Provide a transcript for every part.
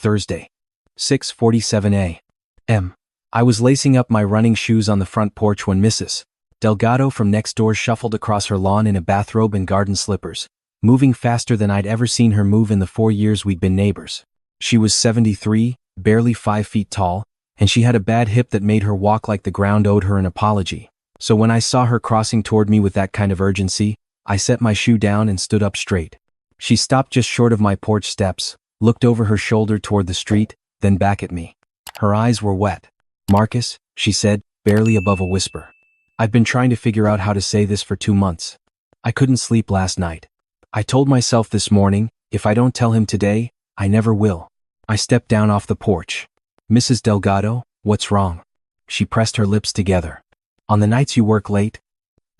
Thursday. 6:47 a.m. I was lacing up my running shoes on the front porch when Mrs. Delgado from next door shuffled across her lawn in a bathrobe and garden slippers, moving faster than I'd ever seen her move in the 4 years we'd been neighbors. She was 73, barely 5 feet tall, and she had a bad hip that made her walk like the ground owed her an apology. So when I saw her crossing toward me with that kind of urgency, I set my shoe down and stood up straight. She stopped just short of my porch steps, looked over her shoulder toward the street, then back at me. Her eyes were wet. "Marcus," she said, barely above a whisper. "I've been trying to figure out how to say this for 2 months. I couldn't sleep last night. I told myself this morning, if I don't tell him today, I never will." I stepped down off the porch. "Mrs. Delgado, what's wrong?" She pressed her lips together. "On the nights you work late?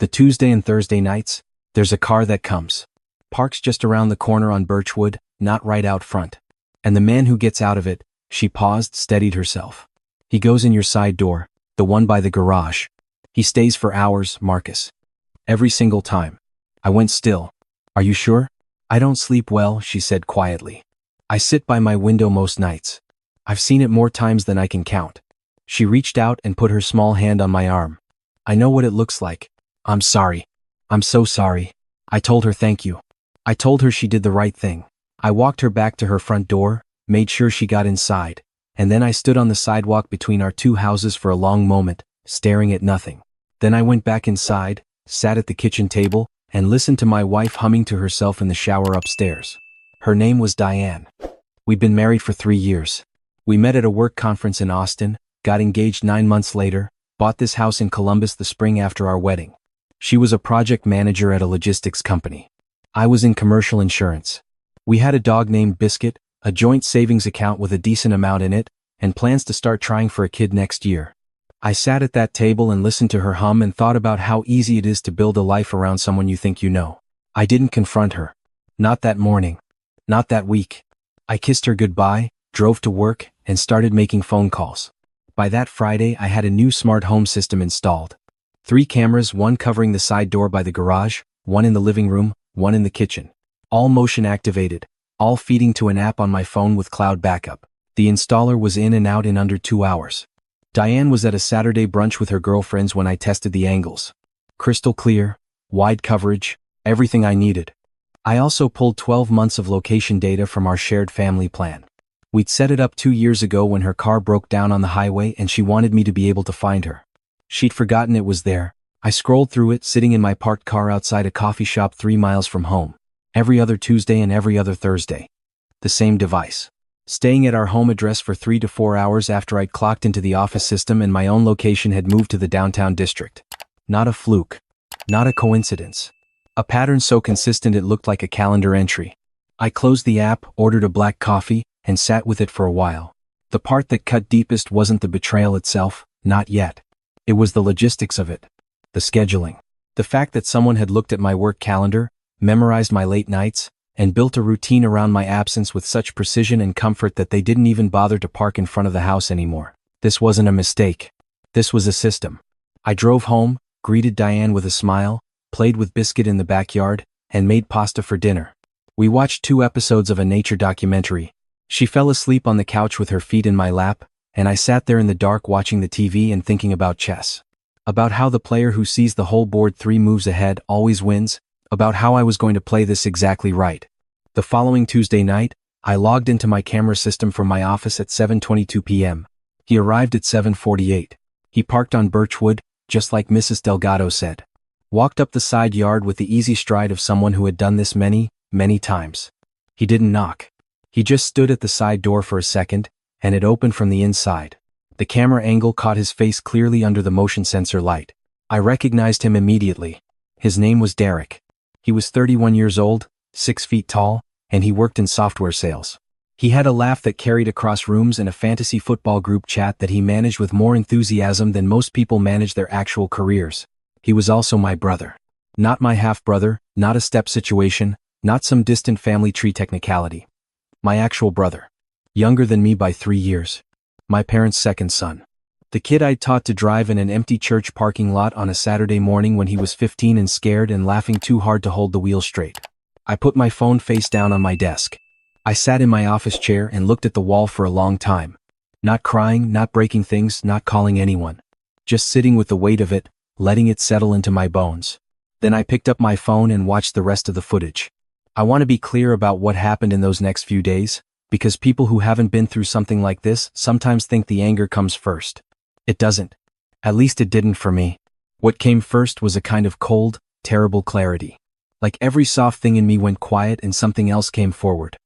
The Tuesday and Thursday nights? There's a car that comes. Parks just around the corner on Birchwood, not right out front. And the man who gets out of it," she paused, steadied herself. "He goes in your side door, the one by the garage. He stays for hours, Marcus. Every single time." I went still. "Are you sure?" "I don't sleep well," she said quietly. "I sit by my window most nights. I've seen it more times than I can count." She reached out and put her small hand on my arm. "I know what it looks like. I'm sorry. I'm so sorry." I told her thank you. I told her she did the right thing. I walked her back to her front door, made sure she got inside, and then I stood on the sidewalk between our 2 houses for a long moment, staring at nothing. Then I went back inside, sat at the kitchen table, and listened to my wife humming to herself in the shower upstairs. Her name was Diane. We'd been married for 3 years. We met at a work conference in Austin, got engaged 9 months later, bought this house in Columbus the spring after our wedding. She was a project manager at a logistics company. I was in commercial insurance. We had a dog named Biscuit, a joint savings account with a decent amount in it, and plans to start trying for a kid next year. I sat at that table and listened to her hum and thought about how easy it is to build a life around someone you think you know. I didn't confront her. Not that morning. Not that week. I kissed her goodbye, drove to work, and started making phone calls. By that Friday, I had a new smart home system installed. 3 cameras, one covering the side door by the garage, one in the living room, one in the kitchen. All motion activated, all feeding to an app on my phone with cloud backup. The installer was in and out in under 2 hours. Diane was at a Saturday brunch with her girlfriends when I tested the angles. Crystal clear, wide coverage, everything I needed. I also pulled 12 months of location data from our shared family plan. We'd set it up 2 years ago when her car broke down on the highway and she wanted me to be able to find her. She'd forgotten it was there. I scrolled through it, sitting in my parked car outside a coffee shop 3 miles from home. Every other Tuesday and every other Thursday. The same device. Staying at our home address for 3 to 4 hours after I'd clocked into the office system and my own location had moved to the downtown district. Not a fluke. Not a coincidence. A pattern so consistent it looked like a calendar entry. I closed the app, ordered a black coffee, and sat with it for a while. The part that cut deepest wasn't the betrayal itself, not yet. It was the logistics of it. The scheduling. The fact that someone had looked at my work calendar, memorized my late nights, and built a routine around my absence with such precision and comfort that they didn't even bother to park in front of the house anymore. This wasn't a mistake. This was a system. I drove home, greeted Diane with a smile, played with Biscuit in the backyard, and made pasta for dinner. We watched 2 episodes of a nature documentary. She fell asleep on the couch with her feet in my lap, and I sat there in the dark watching the TV and thinking about chess. About how the player who sees the whole board 3 moves ahead always wins, about how I was going to play this exactly right. The following Tuesday night, I logged into my camera system from my office at 7:22 p.m. He arrived at 7:48. He parked on Birchwood, just like Mrs. Delgado said. Walked up the side yard with the easy stride of someone who had done this many, many times. He didn't knock. He just stood at the side door for a second, and it opened from the inside. The camera angle caught his face clearly under the motion sensor light. I recognized him immediately. His name was Derek. He was 31 years old, 6 feet tall, and he worked in software sales. He had a laugh that carried across rooms and a fantasy football group chat that he managed with more enthusiasm than most people manage their actual careers. He was also my brother. Not my half-brother, not a step situation, not some distant family tree technicality. My actual brother. Younger than me by 3 years. My parents' second son. The kid I'd taught to drive in an empty church parking lot on a Saturday morning when he was 15 and scared and laughing too hard to hold the wheel straight. I put my phone face down on my desk. I sat in my office chair and looked at the wall for a long time. Not crying, not breaking things, not calling anyone. Just sitting with the weight of it, letting it settle into my bones. Then I picked up my phone and watched the rest of the footage. I want to be clear about what happened in those next few days, because people who haven't been through something like this sometimes think the anger comes first. It doesn't. At least it didn't for me. What came first was a kind of cold, terrible clarity. Like every soft thing in me went quiet and something else came forward.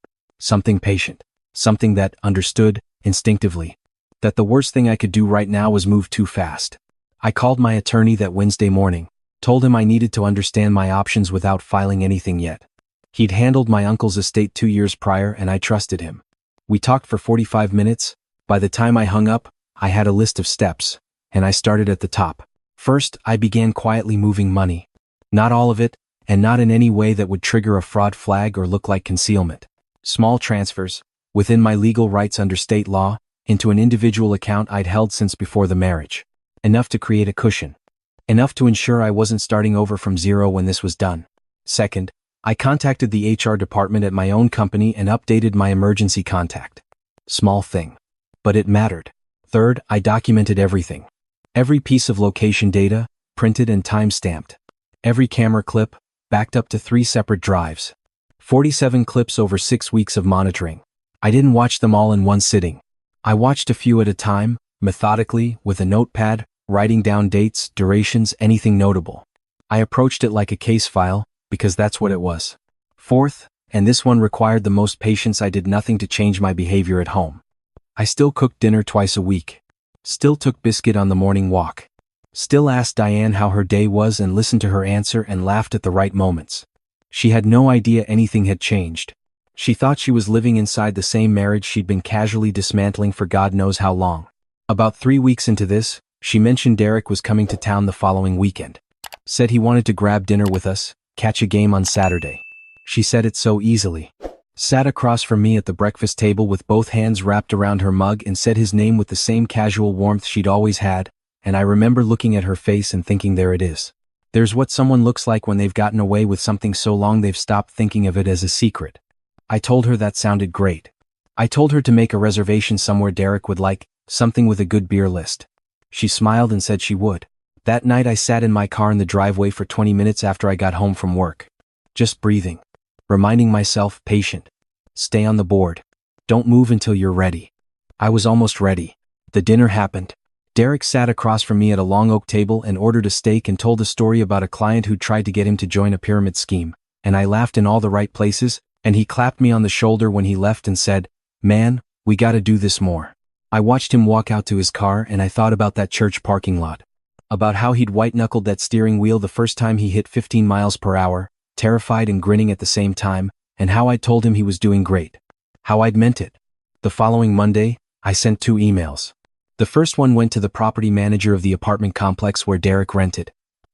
Something patient. Something that understood, instinctively, that the worst thing I could do right now was move too fast. I called my attorney that Wednesday morning, told him I needed to understand my options without filing anything yet. He'd handled my uncle's estate 2 years prior and I trusted him. We talked for 45 minutes. By the time I hung up, I had a list of steps, and I started at the top. First, I began quietly moving money. Not all of it, and not in any way that would trigger a fraud flag or look like concealment. Small transfers, within my legal rights under state law, into an individual account I'd held since before the marriage. Enough to create a cushion. Enough to ensure I wasn't starting over from zero when this was done. Second, I contacted the HR department at my own company and updated my emergency contact. Small thing. But it mattered. Third, I documented everything. Every piece of location data, printed and time-stamped. Every camera clip, backed up to 3 separate drives. 47 clips over 6 weeks of monitoring. I didn't watch them all in one sitting. I watched a few at a time, methodically, with a notepad, writing down dates, durations, anything notable. I approached it like a case file, because that's what it was. Fourth, and this one required the most patience, I did nothing to change my behavior at home. I still cooked dinner twice a week. Still took Biscuit on the morning walk. Still asked Diane how her day was and listened to her answer and laughed at the right moments. She had no idea anything had changed. She thought she was living inside the same marriage she'd been casually dismantling for God knows how long. About 3 weeks into this, she mentioned Derek was coming to town the following weekend. Said he wanted to grab dinner with us, catch a game on Saturday. She said it so easily. Sat across from me at the breakfast table with both hands wrapped around her mug and said his name with the same casual warmth she'd always had, and I remember looking at her face and thinking, there it is. There's what someone looks like when they've gotten away with something so long they've stopped thinking of it as a secret. I told her that sounded great. I told her to make a reservation somewhere Derek would like, something with a good beer list. She smiled and said she would. That night I sat in my car in the driveway for 20 minutes after I got home from work. Just breathing. Reminding myself, patient. Stay on the board. Don't move until you're ready. I was almost ready. The dinner happened. Derek sat across from me at a long oak table and ordered a steak and told a story about a client who tried to get him to join a pyramid scheme, and I laughed in all the right places, and he clapped me on the shoulder when he left and said, "Man, we gotta do this more." I watched him walk out to his car and I thought about that church parking lot. About how he'd white-knuckled that steering wheel the first time he hit 15 miles per hour, terrified and grinning at the same time, and how I'd told him he was doing great. How I'd meant it. The following Monday, I sent 2 emails. The first one went to the property manager of the apartment complex where Derek rented.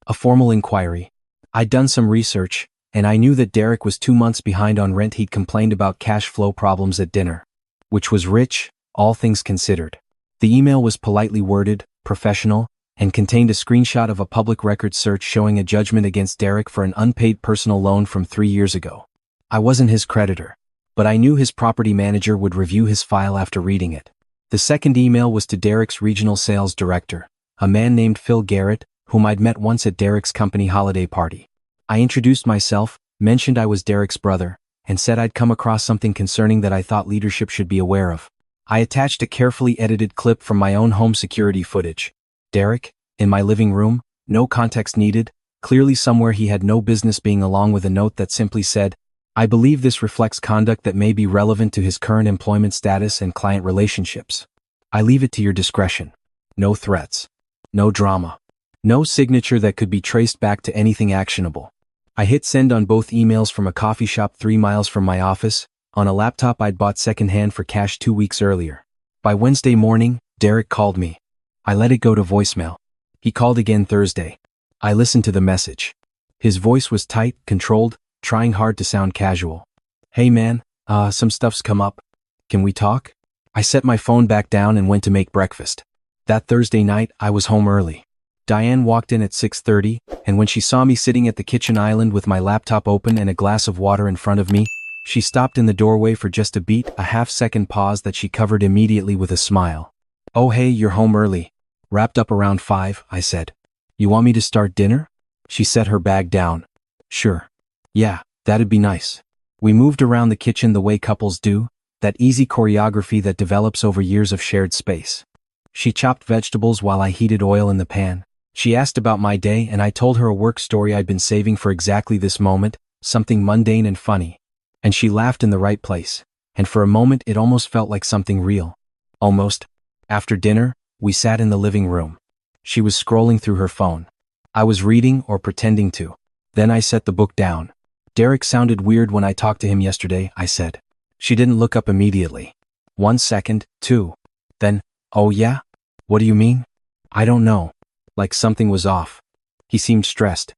A formal inquiry. I'd done some research, and I knew that Derek was 2 months behind on rent. He'd complained about cash flow problems at dinner. Which was rich, all things considered. The email was politely worded, professional, and contained a screenshot of a public records search showing a judgment against Derek for an unpaid personal loan from 3 years ago. I wasn't his creditor, but I knew his property manager would review his file after reading it. The second email was to Derek's regional sales director, a man named Phil Garrett, whom I'd met once at Derek's company holiday party. I introduced myself, mentioned I was Derek's brother, and said I'd come across something concerning that I thought leadership should be aware of. I attached a carefully edited clip from my own home security footage. Derek, in my living room, no context needed, clearly somewhere he had no business being, along with a note that simply said, "I believe this reflects conduct that may be relevant to his current employment status and client relationships. I leave it to your discretion." No threats. No drama. No signature that could be traced back to anything actionable. I hit send on both emails from a coffee shop 3 miles from my office, on a laptop I'd bought secondhand for cash 2 weeks earlier. By Wednesday morning, Derek called me. I let it go to voicemail. He called again Thursday. I listened to the message. His voice was tight, controlled, trying hard to sound casual. "Hey man, some stuff's come up. Can we talk?" I set my phone back down and went to make breakfast. That Thursday night, I was home early. Diane walked in at 6:30, and when she saw me sitting at the kitchen island with my laptop open and a glass of water in front of me, She stopped in the doorway for just a beat, a half-second pause that she covered immediately with a smile. "Oh hey, you're home early. Wrapped up around 5, I said. "You want me to start dinner?" She set her bag down. "Sure. Yeah, that'd be nice." We moved around the kitchen the way couples do, that easy choreography that develops over years of shared space. She chopped vegetables while I heated oil in the pan. She asked about my day and I told her a work story I'd been saving for exactly this moment, something mundane and funny. And she laughed in the right place. And for a moment it almost felt like something real. Almost. After dinner, we sat in the living room. She was scrolling through her phone. I was reading or pretending to. Then I set the book down. "Derek sounded weird when I talked to him yesterday," I said. She didn't look up immediately. 1 second, 2. Then, "Oh yeah? What do you mean?" "I don't know. Like something was off. He seemed stressed."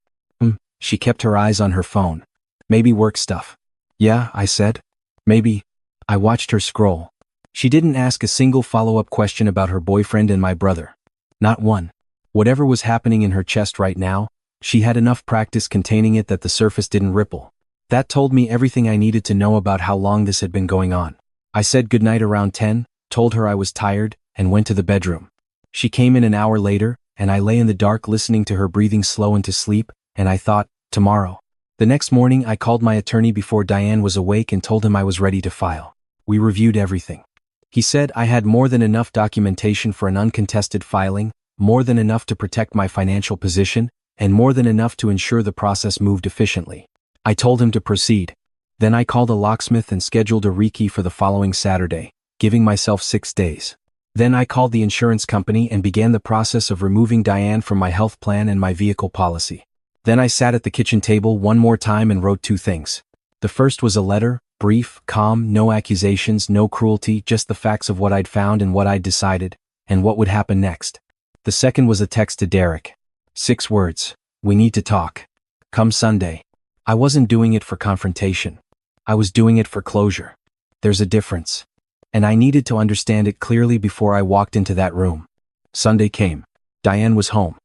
She kept her eyes on her phone. "Maybe work stuff." "Yeah," I said. "Maybe." I watched her scroll. She didn't ask a single follow-up question about her boyfriend and my brother. Not one. Whatever was happening in her chest right now, she had enough practice containing it that the surface didn't ripple. That told me everything I needed to know about how long this had been going on. I said goodnight around 10, told her I was tired, and went to the bedroom. She came in an hour later, and I lay in the dark listening to her breathing slow into sleep, and I thought, tomorrow. The next morning I called my attorney before Diane was awake and told him I was ready to file. We reviewed everything. He said I had more than enough documentation for an uncontested filing, more than enough to protect my financial position, and more than enough to ensure the process moved efficiently. I told him to proceed. Then I called a locksmith and scheduled a rekey for the following Saturday, giving myself 6 days. Then I called the insurance company and began the process of removing Diane from my health plan and my vehicle policy. Then I sat at the kitchen table one more time and wrote 2 things. The first was a letter, brief, calm, no accusations, no cruelty, just the facts of what I'd found and what I'd decided, and what would happen next. The second was a text to Derek. 6 words. "We need to talk. Come Sunday." I wasn't doing it for confrontation. I was doing it for closure. There's a difference. And I needed to understand it clearly before I walked into that room. Sunday came. Diane was home.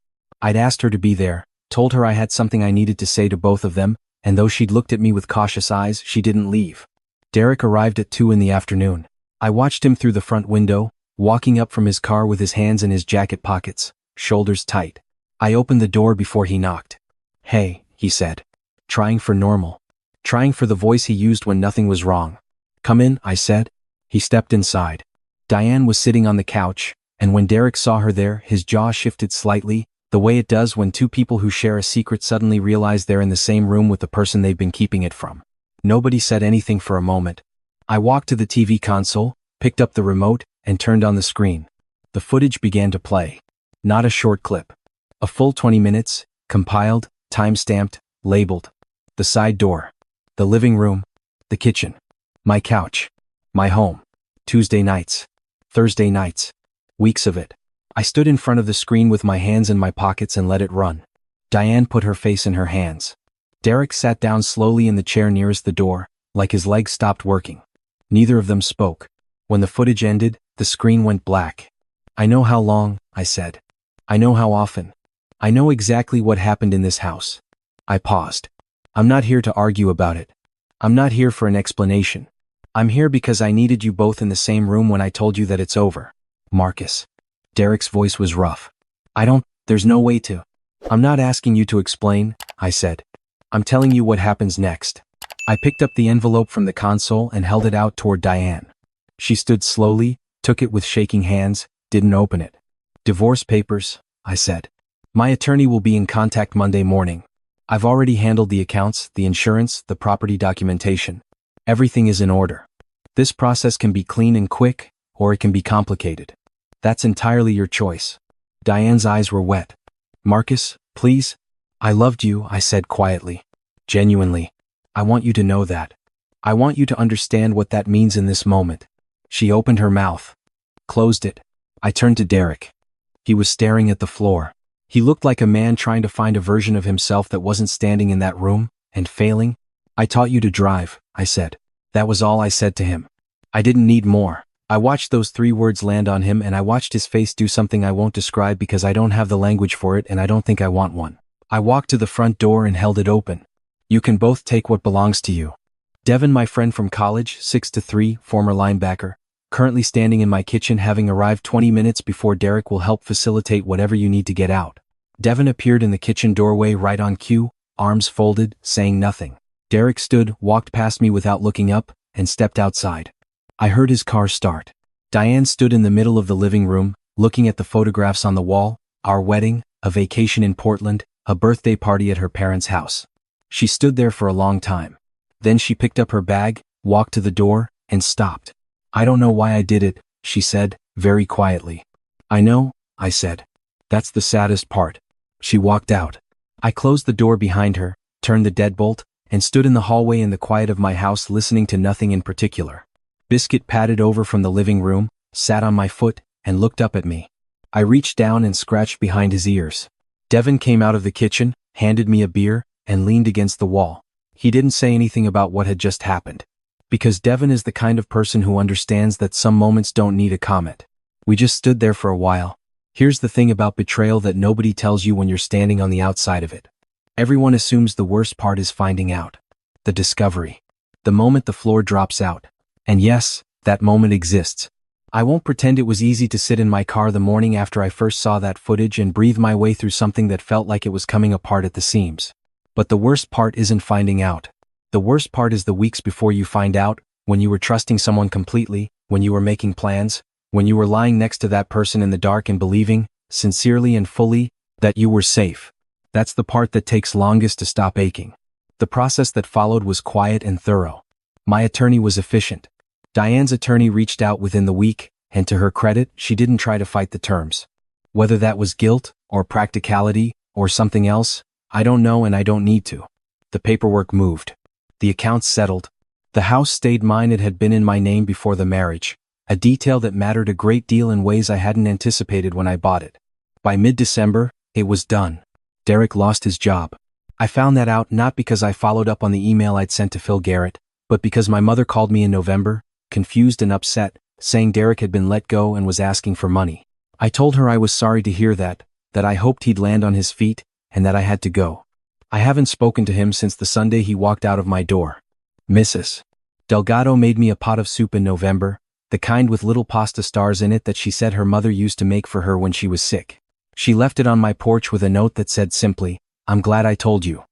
I'd asked her to be there, told her I had something I needed to say to both of them, and though she'd looked at me with cautious eyes, she didn't leave. Derek arrived at 2 in the afternoon. I watched him through the front window, walking up from his car with his hands in his jacket pockets, shoulders tight. I opened the door before he knocked. "Hey," he said. Trying for normal. Trying for the voice he used when nothing was wrong. "Come in," I said. He stepped inside. Diane was sitting on the couch, and when Derek saw her there, his jaw shifted slightly, the way it does when 2 people who share a secret suddenly realize they're in the same room with the person they've been keeping it from. Nobody said anything for a moment. I walked to the TV console, picked up the remote, and turned on the screen. The footage began to play. Not a short clip. A full 20 minutes, compiled, time-stamped, labeled. The side door. The living room. The kitchen. My couch. My home. Tuesday nights. Thursday nights. Weeks of it. I stood in front of the screen with my hands in my pockets and let it run. Diane put her face in her hands. Derek sat down slowly in the chair nearest the door, like his legs stopped working. Neither of them spoke. When the footage ended, the screen went black. "I know how long," I said. "I know how often. I know exactly what happened in this house." I paused. "I'm not here to argue about it. I'm not here for an explanation. I'm here because I needed you both in the same room when I told you that it's over. Marcus." Derek's voice was rough. There's no way to. "I'm not asking you to explain," I said. "I'm telling you what happens next." I picked up the envelope from the console and held it out toward Diane. She stood slowly, took it with shaking hands, didn't open it. "Divorce papers," I said. "My attorney will be in contact Monday morning. I've already handled the accounts, the insurance, the property documentation. Everything is in order. This process can be clean and quick, or it can be complicated. That's entirely your choice." Diane's eyes were wet. "Marcus, please. I loved you," I said quietly. "Genuinely. I want you to know that. I want you to understand what that means in this moment." She opened her mouth. Closed it. I turned to Derek. He was staring at the floor. He looked like a man trying to find a version of himself that wasn't standing in that room, and failing. "I taught you to drive," I said. That was all I said to him. I didn't need more. I watched those 3 words land on him and I watched his face do something I won't describe because I don't have the language for it and I don't think I want one. I walked to the front door and held it open. "You can both take what belongs to you." Devin, my friend from college, 6'3", former linebacker, currently standing in my kitchen having arrived 20 minutes before Derek will help facilitate whatever you need to get out. Devin appeared in the kitchen doorway right on cue, arms folded, saying nothing. Derek stood, walked past me without looking up, and stepped outside. I heard his car start. Diane stood in the middle of the living room, looking at the photographs on the wall, our wedding, a vacation in Portland, a birthday party at her parents' house. She stood there for a long time. Then she picked up her bag, walked to the door, and stopped. I don't know why I did it, she said, very quietly. I know, I said. That's the saddest part. She walked out. I closed the door behind her, turned the deadbolt, and stood in the hallway in the quiet of my house listening to nothing in particular. Biscuit padded over from the living room, sat on my foot, and looked up at me. I reached down and scratched behind his ears. Devin came out of the kitchen, handed me a beer, and leaned against the wall. He didn't say anything about what had just happened. Because Devin is the kind of person who understands that some moments don't need a comment. We just stood there for a while. Here's the thing about betrayal that nobody tells you when you're standing on the outside of it. Everyone assumes the worst part is finding out. The discovery. The moment the floor drops out. And yes, that moment exists. I won't pretend it was easy to sit in my car the morning after I first saw that footage and breathe my way through something that felt like it was coming apart at the seams. But the worst part isn't finding out. The worst part is the weeks before you find out, when you were trusting someone completely, when you were making plans, when you were lying next to that person in the dark and believing, sincerely and fully, that you were safe. That's the part that takes longest to stop aching. The process that followed was quiet and thorough. My attorney was efficient. Diane's attorney reached out within the week, and to her credit, she didn't try to fight the terms. Whether that was guilt, or practicality, or something else, I don't know and I don't need to. The paperwork moved. The accounts settled. The house stayed mine. It had been in my name before the marriage, a detail that mattered a great deal in ways I hadn't anticipated when I bought it. By mid-December, it was done. Derek lost his job. I found that out not because I followed up on the email I'd sent to Phil Garrett, but because my mother called me in November, confused and upset, saying Derek had been let go and was asking for money. I told her I was sorry to hear that I hoped he'd land on his feet, and that I had to go. I haven't spoken to him since the Sunday he walked out of my door. Mrs. Delgado made me a pot of soup in November, the kind with little pasta stars in it that she said her mother used to make for her when she was sick. She left it on my porch with a note that said simply, "I'm glad I told you.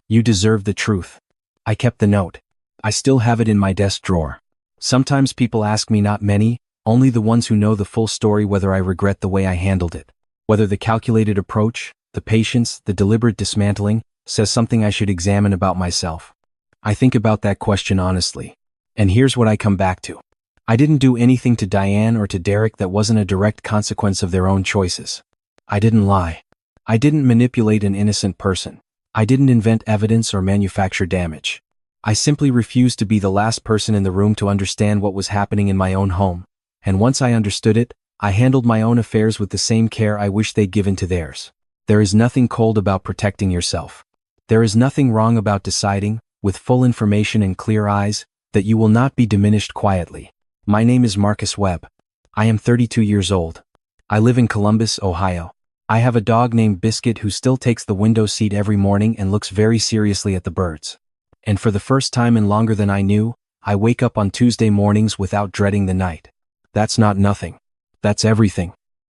You deserve the truth." I kept the note. I still have it in my desk drawer. Sometimes people ask me, not many, only the ones who know the full story, whether I regret the way I handled it. Whether the calculated approach, the patience, the deliberate dismantling, says something I should examine about myself. I think about that question honestly. And here's what I come back to. I didn't do anything to Diane or to Derek that wasn't a direct consequence of their own choices. I didn't lie. I didn't manipulate an innocent person. I didn't invent evidence or manufacture damage. I simply refused to be the last person in the room to understand what was happening in my own home. And once I understood it, I handled my own affairs with the same care I wish they'd given to theirs. There is nothing cold about protecting yourself. There is nothing wrong about deciding, with full information and clear eyes, that you will not be diminished quietly. My name is Marcus Webb. I am 32 years old. I live in Columbus, Ohio. I have a dog named Biscuit who still takes the window seat every morning and looks very seriously at the birds. And for the first time in longer than I knew, I wake up on Tuesday mornings without dreading the night. That's not nothing. That's everything.